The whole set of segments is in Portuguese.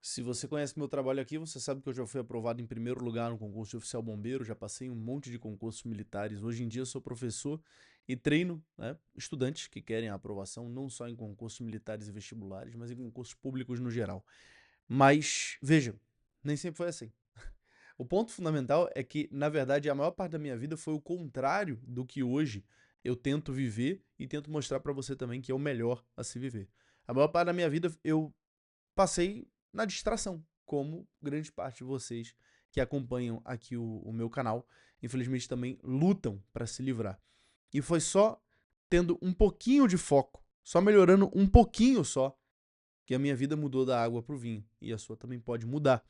Se você conhece meu trabalho aqui, você sabe que eu já fui aprovado em primeiro lugar no concurso de oficial bombeiro, já passei em um monte de concursos militares. Hoje em dia eu sou professor e treino, né, estudantes que querem a aprovação não só em concursos militares e vestibulares, mas em concursos públicos no geral. Mas, veja, nem sempre foi assim. O ponto fundamental é que, na verdade, a maior parte da minha vida foi o contrário do que hoje eu tento viver e tento mostrar pra você também que é o melhor a se viver. A maior parte da minha vida eu passei na distração, como grande parte de vocês que acompanham aqui o meu canal, infelizmente também lutam para se livrar. E foi só tendo um pouquinho de foco, só melhorando um pouquinho só, que a minha vida mudou da água pro vinho. E a sua também pode mudar.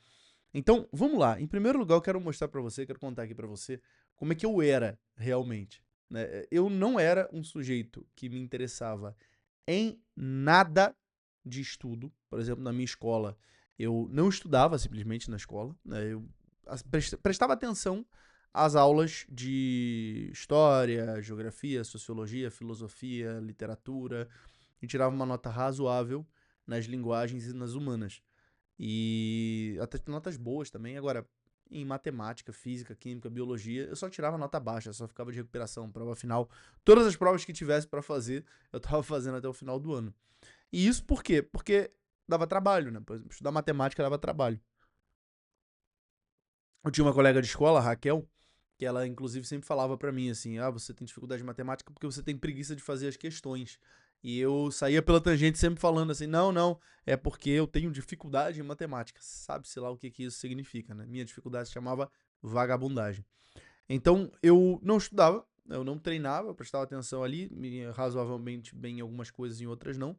Então, vamos lá. Em primeiro lugar, eu quero mostrar para você, quero contar aqui para você como é que eu era realmente, né? Eu não era um sujeito que me interessava em nada de estudo. Por exemplo, na minha escola, eu não estudava simplesmente na escola, né? Eu prestava atenção às aulas de história, geografia, sociologia, filosofia, literatura, e tirava uma nota razoável nas linguagens e nas humanas. E até notas boas também. Agora, em matemática, física, química, biologia, eu só tirava nota baixa, só ficava de recuperação, prova final. Todas as provas que tivesse para fazer, eu tava fazendo até o final do ano. E isso por quê? Porque dava trabalho, né? Por exemplo, estudar matemática dava trabalho. Eu tinha uma colega de escola, a Raquel, que ela inclusive sempre falava pra mim assim: "Ah, você tem dificuldade de matemática porque você tem preguiça de fazer as questões". E eu saía pela tangente sempre falando assim: "Não, não, é porque eu tenho dificuldade em matemática". Sabe-se lá o que que isso significa, né? Minha dificuldade se chamava vagabundagem. Então, eu não estudava, eu não treinava, eu prestava atenção ali, razoavelmente bem em algumas coisas e em outras não.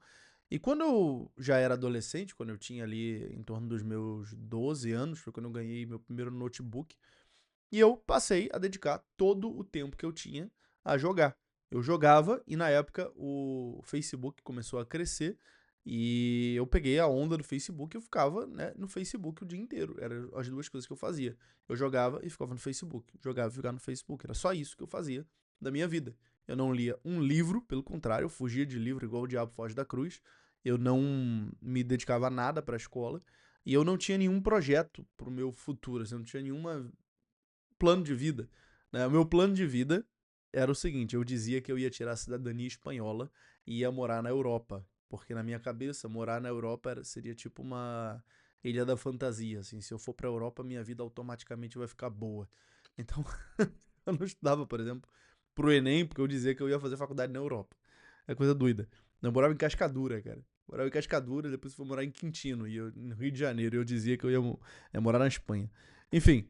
E quando eu já era adolescente, quando eu tinha ali em torno dos meus 12 anos, foi quando eu ganhei meu primeiro notebook, e eu passei a dedicar todo o tempo que eu tinha a jogar. Eu jogava e na época o Facebook começou a crescer e eu peguei a onda do Facebook e eu ficava, né, no Facebook o dia inteiro. Eram as duas coisas que eu fazia. Eu jogava e ficava no Facebook. Jogava e ficava no Facebook. Era só isso que eu fazia da minha vida. Eu não lia um livro, pelo contrário, eu fugia de livro igual o diabo foge da cruz. Eu não me dedicava a nada para a escola e eu não tinha nenhum projeto para o meu futuro. Assim, eu não tinha nenhuma plano de vida. Né? O meu plano de vida era o seguinte: eu dizia que eu ia tirar a cidadania espanhola e ia morar na Europa. Porque na minha cabeça, morar na Europa seria tipo uma ilha da fantasia. Assim, se eu for pra Europa, minha vida automaticamente vai ficar boa. Então, eu não estudava, por exemplo, pro Enem, porque eu dizia que eu ia fazer faculdade na Europa. É coisa doida. Eu morava em Cascadura, cara. Morava em Cascadura, depois fui morar em Quintino, no Rio de Janeiro. Eu dizia que eu ia morar na Espanha. Enfim,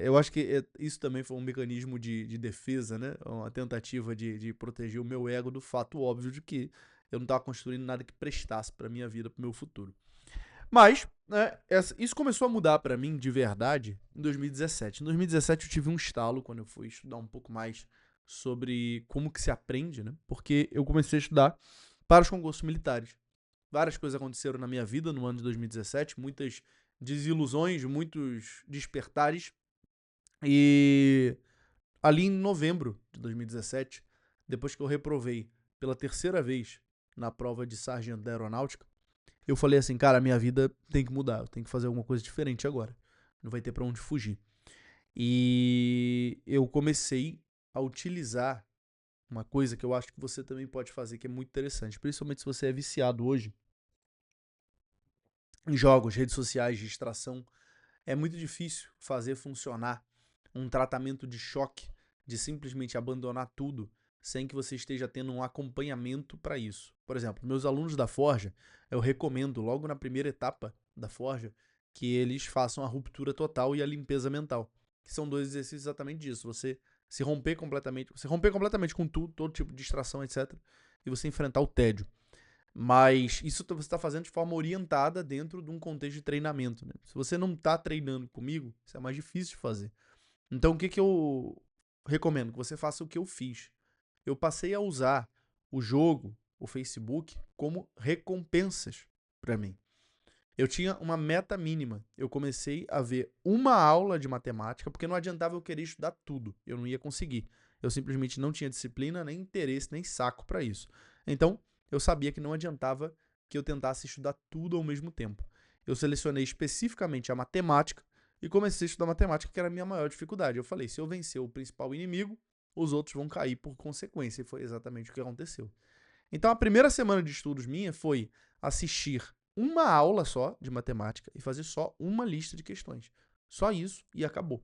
eu acho que isso também foi um mecanismo de defesa, né? Uma tentativa de proteger o meu ego do fato óbvio de que eu não estava construindo nada que prestasse para minha vida, para o meu futuro. Mas, né, isso começou a mudar para mim de verdade em 2017. Em 2017 eu tive um estalo quando eu fui estudar um pouco mais sobre como que se aprende, né? Porque eu comecei a estudar para os concursos militares. Várias coisas aconteceram na minha vida no ano de 2017, muitas desilusões, muitos despertares. E ali em novembro de 2017, depois que eu reprovei pela terceira vez na prova de sargento da aeronáutica, eu falei assim, cara, a minha vida tem que mudar, eu tenho que fazer alguma coisa diferente agora. Não vai ter pra onde fugir. E eu comecei a utilizar uma coisa que eu acho que você também pode fazer, que é muito interessante, principalmente se você é viciado hoje em jogos, redes sociais, distração. É muito difícil fazer funcionar um tratamento de choque, de simplesmente abandonar tudo, sem que você esteja tendo um acompanhamento para isso. Por exemplo, meus alunos da Forja, eu recomendo logo na primeira etapa da Forja que eles façam a ruptura total e a limpeza mental, que são dois exercícios exatamente disso. Você romper completamente com tudo, todo tipo de distração, etc, e você enfrentar o tédio. Mas isso você está fazendo de forma orientada dentro de um contexto de treinamento. Né? Se você não está treinando comigo, isso é mais difícil de fazer. Então, o que, que eu recomendo? Que você faça o que eu fiz. Eu passei a usar o jogo, o Facebook, como recompensas para mim. Eu tinha uma meta mínima. Eu comecei a ver uma aula de matemática, porque não adiantava eu querer estudar tudo. Eu não ia conseguir. Eu simplesmente não tinha disciplina, nem interesse, nem saco para isso. Então, eu sabia que não adiantava que eu tentasse estudar tudo ao mesmo tempo. Eu selecionei especificamente a matemática e comecei a estudar matemática, que era a minha maior dificuldade. Eu falei, se eu vencer o principal inimigo, os outros vão cair por consequência. E foi exatamente o que aconteceu. Então, a primeira semana de estudos minha foi assistir uma aula só de matemática e fazer só uma lista de questões. Só isso e acabou.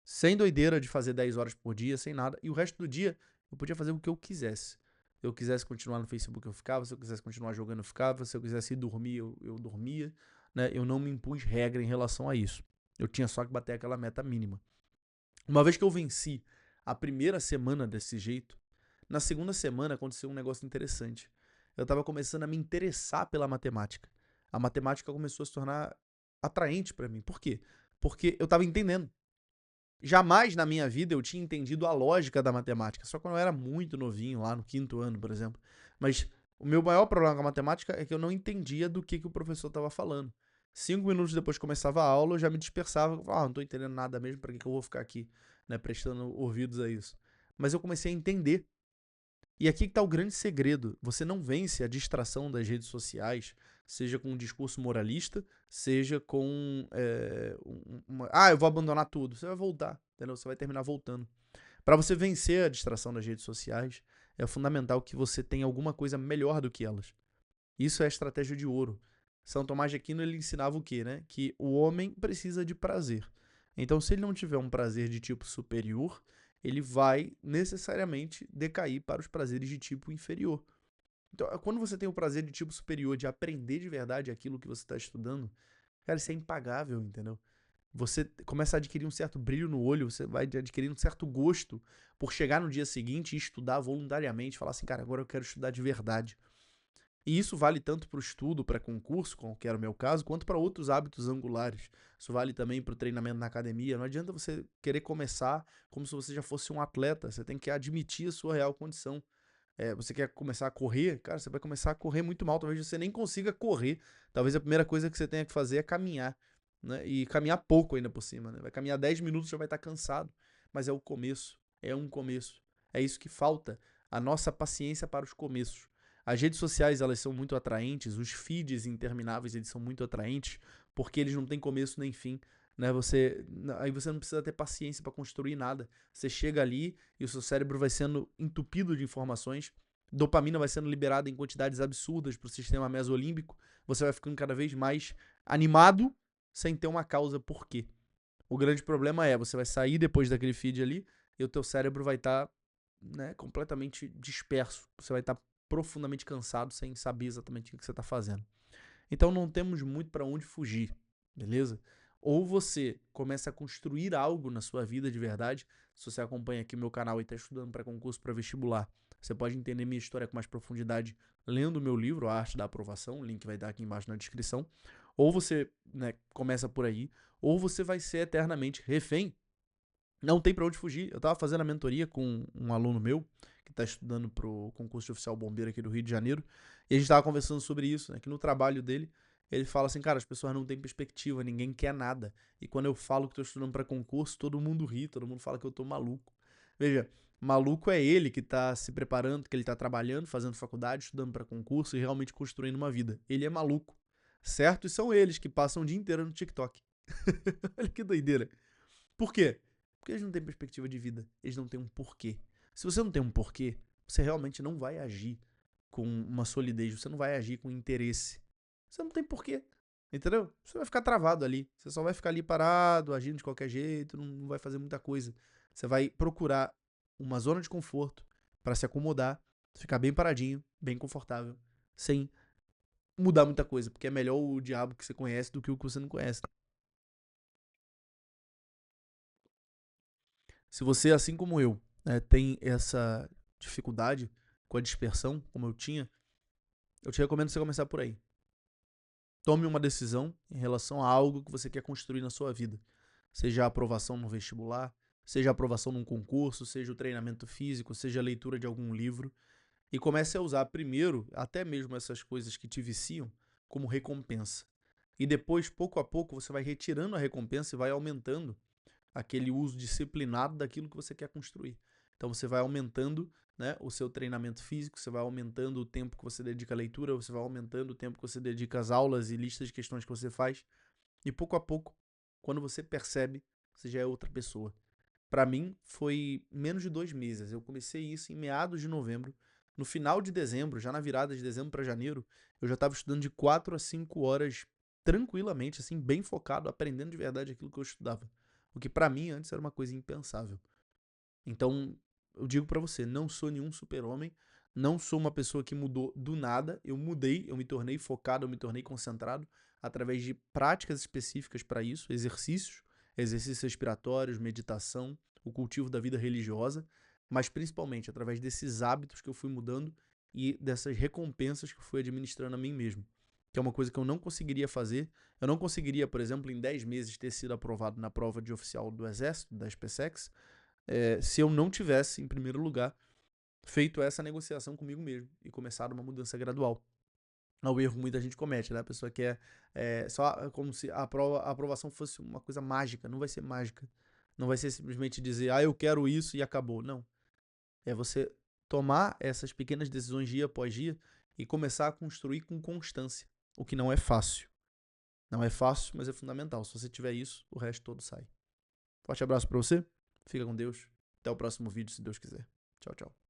Sem doideira de fazer 10 horas por dia, sem nada. E o resto do dia eu podia fazer o que eu quisesse. Se eu quisesse continuar no Facebook, eu ficava. Se eu quisesse continuar jogando, eu ficava. Se eu quisesse ir dormir, eu dormia. Né? Eu não me impus regra em relação a isso. Eu tinha só que bater aquela meta mínima. Uma vez que eu venci a primeira semana desse jeito, na segunda semana aconteceu um negócio interessante. Eu estava começando a me interessar pela matemática. A matemática começou a se tornar atraente para mim. Por quê? Porque eu estava entendendo. Jamais na minha vida eu tinha entendido a lógica da matemática. Só quando eu era muito novinho, lá no quinto ano, por exemplo. Mas o meu maior problema com a matemática é que eu não entendia do que o professor estava falando. 5 minutos depois que começava a aula, eu já me dispersava. Não tô entendendo nada mesmo, para que eu vou ficar aqui, né, prestando ouvidos a isso? Mas eu comecei a entender. E aqui que tá o grande segredo. Você não vence a distração das redes sociais, seja com um discurso moralista, seja com eu vou abandonar tudo. Você vai voltar, entendeu? Você vai terminar voltando. Para você vencer a distração das redes sociais, é fundamental que você tenha alguma coisa melhor do que elas. Isso é a estratégia de ouro. São Tomás de Aquino ele ensinava o quê, né? Que o homem precisa de prazer. Então, se ele não tiver um prazer de tipo superior, ele vai necessariamente decair para os prazeres de tipo inferior. Então, quando você tem o prazer de tipo superior, de aprender de verdade aquilo que você está estudando, cara, isso é impagável, entendeu? Você começa a adquirir um certo brilho no olho, você vai adquirindo um certo gosto por chegar no dia seguinte e estudar voluntariamente, falar assim, cara, agora eu quero estudar de verdade. E isso vale tanto para o estudo, para concurso, como que era o meu caso, quanto para outros hábitos angulares. Isso vale também para o treinamento na academia. Não adianta você querer começar como se você já fosse um atleta. Você tem que admitir a sua real condição. Você quer começar a correr, cara, você vai começar a correr muito mal. Talvez você nem consiga correr. Talvez a primeira coisa que você tenha que fazer é caminhar. Né? E caminhar pouco ainda por cima. Né? Vai caminhar 10 minutos, já vai estar cansado. Mas é o começo. É um começo. É isso que falta. A nossa paciência para os começos. As redes sociais, elas são muito atraentes, os feeds intermináveis, eles são muito atraentes, porque eles não têm começo nem fim, né? Aí você não precisa ter paciência para construir nada. Você chega ali e o seu cérebro vai sendo entupido de informações, dopamina vai sendo liberada em quantidades absurdas para o sistema mesolímbico, você vai ficando cada vez mais animado sem ter uma causa por quê. O grande problema é, você vai sair depois daquele feed ali e o teu cérebro vai estar né, completamente disperso. Você vai estar profundamente cansado sem saber exatamente o que você está fazendo. Então não temos muito para onde fugir, beleza? Ou você começa a construir algo na sua vida de verdade. Se você acompanha aqui meu canal e está estudando para concurso para vestibular, você pode entender minha história com mais profundidade lendo o meu livro, A Arte da Aprovação. O link vai dar aqui embaixo na descrição. Ou você né, começa por aí, ou você vai ser eternamente refém. Não tem para onde fugir. Eu tava fazendo a mentoria com um aluno meu que tá estudando pro concurso de oficial bombeiro aqui do Rio de Janeiro. E a gente tava conversando sobre isso, né? Que no trabalho dele, ele fala assim, cara, as pessoas não têm perspectiva, ninguém quer nada. E quando eu falo que tô estudando para concurso, todo mundo ri, todo mundo fala que eu tô maluco. Veja, maluco é ele que tá se preparando, que ele tá trabalhando, fazendo faculdade, estudando para concurso e realmente construindo uma vida. Ele é maluco. Certo? E são eles que passam o dia inteiro no TikTok. Olha que doideira. Por quê? Porque eles não têm perspectiva de vida. Eles não têm um porquê. Se você não tem um porquê, você realmente não vai agir com uma solidez. Você não vai agir com interesse. Você não tem porquê. Entendeu? Você vai ficar travado ali. Você só vai ficar ali parado, agindo de qualquer jeito, não vai fazer muita coisa. Você vai procurar uma zona de conforto para se acomodar, ficar bem paradinho, bem confortável, sem mudar muita coisa, porque é melhor o diabo que você conhece do que o que você não conhece. Se você, assim como eu, né, tem essa dificuldade com a dispersão, como eu tinha, eu te recomendo você começar por aí. Tome uma decisão em relação a algo que você quer construir na sua vida. Seja a aprovação no vestibular, seja a aprovação num concurso, seja o treinamento físico, seja a leitura de algum livro. E comece a usar primeiro, até mesmo essas coisas que te viciam, como recompensa. E depois, pouco a pouco, você vai retirando a recompensa e vai aumentando aquele uso disciplinado daquilo que você quer construir. Então você vai aumentando, né, o seu treinamento físico, você vai aumentando o tempo que você dedica à leitura, você vai aumentando o tempo que você dedica às aulas e listas de questões que você faz. E pouco a pouco, quando você percebe, você já é outra pessoa. Para mim, foi menos de 2 meses. Eu comecei isso em meados de novembro. No final de dezembro, já na virada de dezembro para janeiro, eu já estava estudando de 4 a 5 horas tranquilamente, assim, bem focado, aprendendo de verdade aquilo que eu estudava. O que para mim antes era uma coisa impensável. Então, eu digo para você, não sou nenhum super-homem, não sou uma pessoa que mudou do nada, eu mudei, eu me tornei focado, eu me tornei concentrado através de práticas específicas para isso, exercícios respiratórios, meditação, o cultivo da vida religiosa, mas principalmente através desses hábitos que eu fui mudando e dessas recompensas que eu fui administrando a mim mesmo. Que é uma coisa que eu não conseguiria fazer. Eu não conseguiria, por exemplo, em 10 meses ter sido aprovado na prova de oficial do Exército, da SpaceX, se eu não tivesse, em primeiro lugar, feito essa negociação comigo mesmo e começado uma mudança gradual. É o erro que muita gente comete, né? A pessoa quer só como se a aprovação fosse uma coisa mágica. Não vai ser mágica. Não vai ser simplesmente dizer, eu quero isso e acabou. Não. É você tomar essas pequenas decisões dia após dia e começar a construir com constância. O que não é fácil. Não é fácil, mas é fundamental. Se você tiver isso, o resto todo sai. Forte abraço pra você. Fica com Deus. Até o próximo vídeo, se Deus quiser. Tchau, tchau.